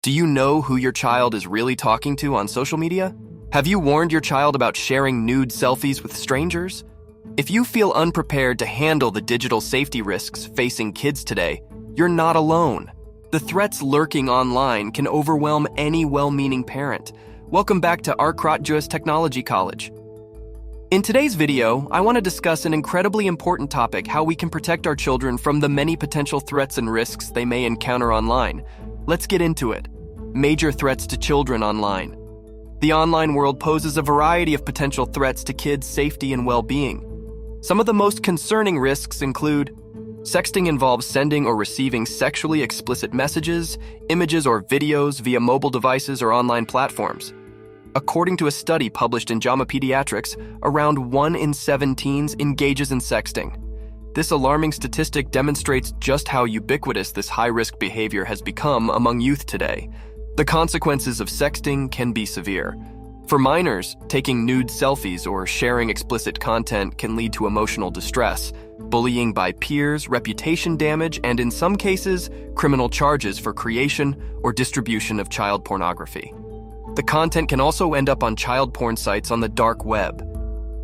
Do you know who your child is really talking to on social media? Have you warned your child about sharing nude selfies with strangers? If you feel unprepared to handle the digital safety risks facing kids today, you're not alone. The threats lurking online can overwhelm any well-meaning parent. Welcome back to Arkrot Technology College. In today's video, I want to discuss an incredibly important topic: how we can protect our children from the many potential threats and risks they may encounter online. Let's get into it. Major threats to children online. The online world poses a variety of potential threats to kids' safety and well-being. Some of the most concerning risks include: sexting involves sending or receiving sexually explicit messages, images, or videos via mobile devices or online platforms. According to a study published in JAMA Pediatrics, around 1 in 7 teens engages in sexting. This alarming statistic demonstrates just how ubiquitous this high-risk behavior has become among youth today. The consequences of sexting can be severe. For minors, taking nude selfies or sharing explicit content can lead to emotional distress, bullying by peers, reputation damage, and in some cases, criminal charges for creation or distribution of child pornography. The content can also end up on child porn sites on the dark web.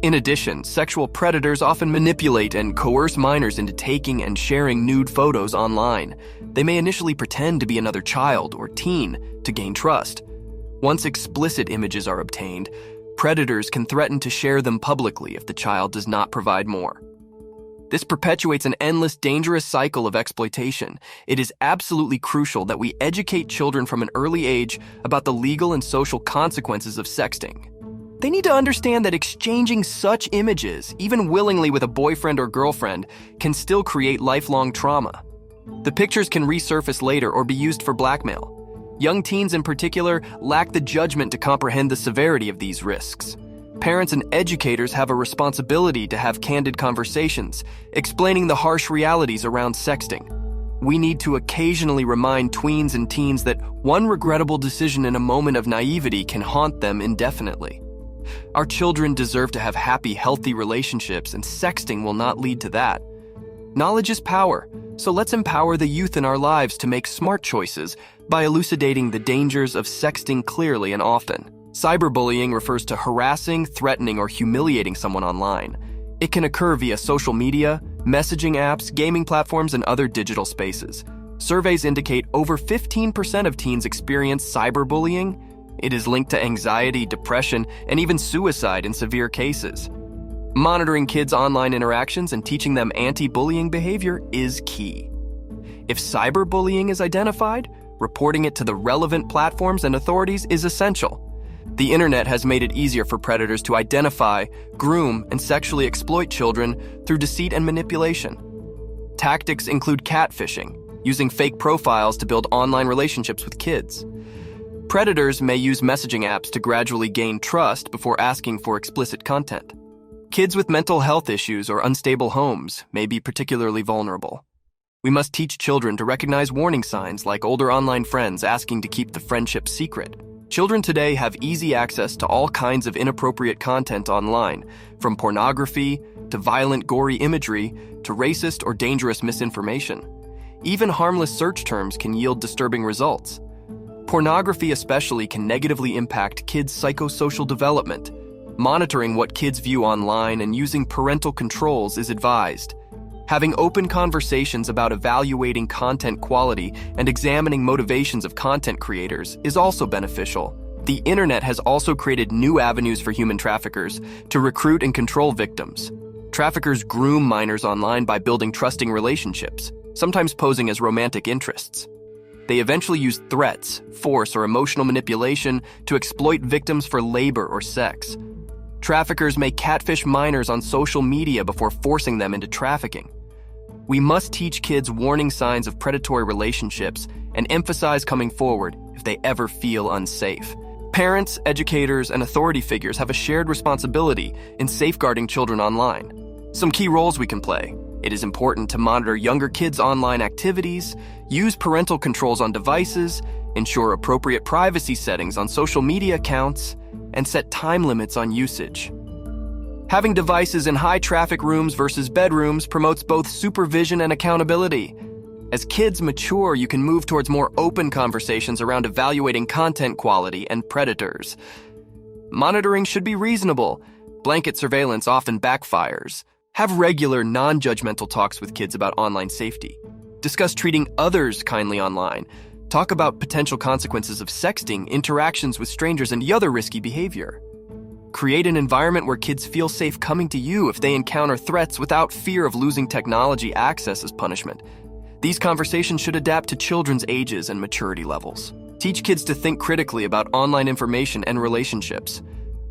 In addition, sexual predators often manipulate and coerce minors into taking and sharing nude photos online. They may initially pretend to be another child or teen to gain trust. Once explicit images are obtained, predators can threaten to share them publicly if the child does not provide more. This perpetuates an endless, dangerous cycle of exploitation. It is absolutely crucial that we educate children from an early age about the legal and social consequences of sexting. They need to understand that exchanging such images, even willingly with a boyfriend or girlfriend, can still create lifelong trauma. The pictures can resurface later or be used for blackmail. Young teens in particular lack the judgment to comprehend the severity of these risks. Parents and educators have a responsibility to have candid conversations, explaining the harsh realities around sexting. We need to occasionally remind tweens and teens that one regrettable decision in a moment of naivety can haunt them indefinitely. Our children deserve to have happy, healthy relationships, and sexting will not lead to that. Knowledge is power, so let's empower the youth in our lives to make smart choices by elucidating the dangers of sexting clearly and often. Cyberbullying refers to harassing, threatening, or humiliating someone online. It can occur via social media, messaging apps, gaming platforms, and other digital spaces. Surveys indicate over 15% of teens experience cyberbullying. It is linked to anxiety, depression, and even suicide in severe cases. Monitoring kids' online interactions and teaching them anti-bullying behavior is key. If cyberbullying is identified, reporting it to the relevant platforms and authorities is essential. The internet has made it easier for predators to identify, groom, and sexually exploit children through deceit and manipulation. Tactics include catfishing, using fake profiles to build online relationships with kids. Predators may use messaging apps to gradually gain trust before asking for explicit content. Kids with mental health issues or unstable homes may be particularly vulnerable. We must teach children to recognize warning signs like older online friends asking to keep the friendship secret. Children today have easy access to all kinds of inappropriate content online, from pornography to violent, gory imagery to racist or dangerous misinformation. Even harmless search terms can yield disturbing results. Pornography especially can negatively impact kids' psychosocial development. Monitoring what kids view online and using parental controls is advised. Having open conversations about evaluating content quality and examining motivations of content creators is also beneficial. The internet has also created new avenues for human traffickers to recruit and control victims. Traffickers groom minors online by building trusting relationships, sometimes posing as romantic interests. They eventually use threats, force, or emotional manipulation to exploit victims for labor or sex. Traffickers may catfish minors on social media before forcing them into trafficking. We must teach kids warning signs of predatory relationships and emphasize coming forward if they ever feel unsafe. Parents, educators, and authority figures have a shared responsibility in safeguarding children online. Some key roles we can play. It is important to monitor younger kids' online activities, use parental controls on devices, ensure appropriate privacy settings on social media accounts, and set time limits on usage. Having devices in high-traffic rooms versus bedrooms promotes both supervision and accountability. As kids mature, you can move towards more open conversations around evaluating content quality and predators. Monitoring should be reasonable. Blanket surveillance often backfires. Have regular, non-judgmental talks with kids about online safety. Discuss treating others kindly online. Talk about potential consequences of sexting, interactions with strangers, and other risky behavior. Create an environment where kids feel safe coming to you if they encounter threats without fear of losing technology access as punishment. These conversations should adapt to children's ages and maturity levels. Teach kids to think critically about online information and relationships.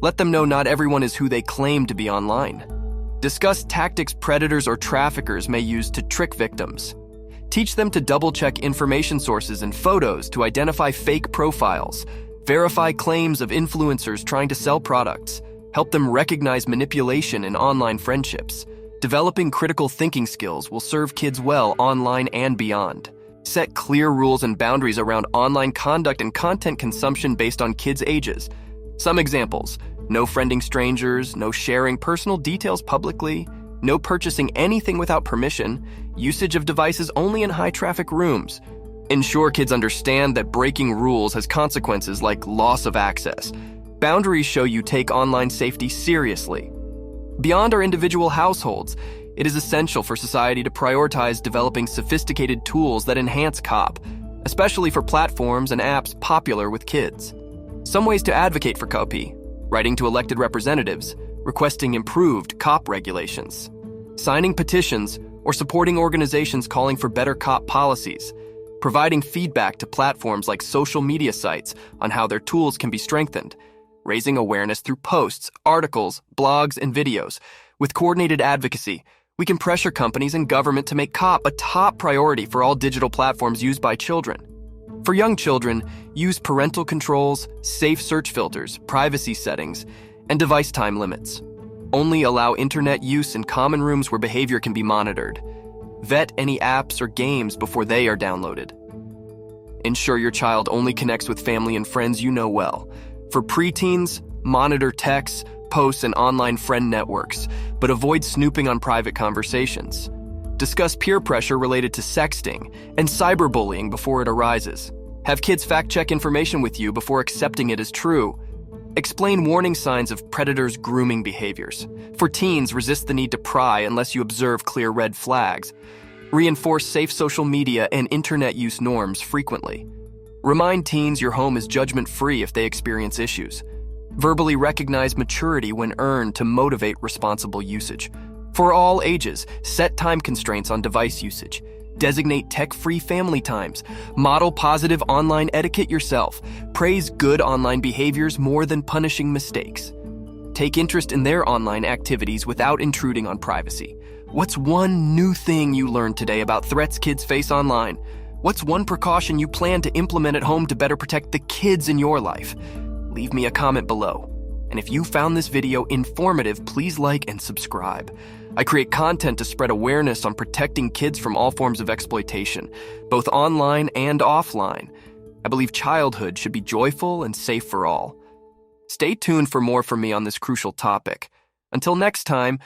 Let them know not everyone is who they claim to be online. Discuss tactics predators or traffickers may use to trick victims. Teach them to double-check information sources and photos to identify fake profiles. Verify claims of influencers trying to sell products. Help them recognize manipulation in online friendships. Developing critical thinking skills will serve kids well online and beyond. Set clear rules and boundaries around online conduct and content consumption based on kids' ages. Some examples: no friending strangers, no sharing personal details publicly, no purchasing anything without permission, usage of devices only in high-traffic rooms. Ensure kids understand that breaking rules has consequences like loss of access. Boundaries show you take online safety seriously. Beyond our individual households, it is essential for society to prioritize developing sophisticated tools that enhance COP, especially for platforms and apps popular with kids. Some ways to advocate for COP: writing to elected representatives, requesting improved COP regulations, signing petitions, or supporting organizations calling for better COP policies, providing feedback to platforms like social media sites on how their tools can be strengthened, raising awareness through posts, articles, blogs, and videos. With coordinated advocacy, we can pressure companies and government to make COP a top priority for all digital platforms used by children. For young children, use parental controls, safe search filters, privacy settings, and device time limits. Only allow internet use in common rooms where behavior can be monitored. Vet any apps or games before they are downloaded. Ensure your child only connects with family and friends you know well. For preteens, monitor texts, posts, and online friend networks, but avoid snooping on private conversations. Discuss peer pressure related to sexting and cyberbullying before it arises. Have kids fact-check information with you before accepting it as true. Explain warning signs of predators' grooming behaviors. For teens, resist the need to pry unless you observe clear red flags. Reinforce safe social media and internet use norms frequently. Remind teens your home is judgment-free if they experience issues. Verbally recognize maturity when earned to motivate responsible usage. For all ages, set time constraints on device usage. Designate tech-free family times. Model positive online etiquette yourself. Praise good online behaviors more than punishing mistakes. Take interest in their online activities without intruding on privacy. What's one new thing you learned today about threats kids face online? What's one precaution you plan to implement at home to better protect the kids in your life? Leave me a comment below. And if you found this video informative, please like and subscribe. I create content to spread awareness on protecting kids from all forms of exploitation, both online and offline. I believe childhood should be joyful and safe for all. Stay tuned for more from me on this crucial topic. Until next time,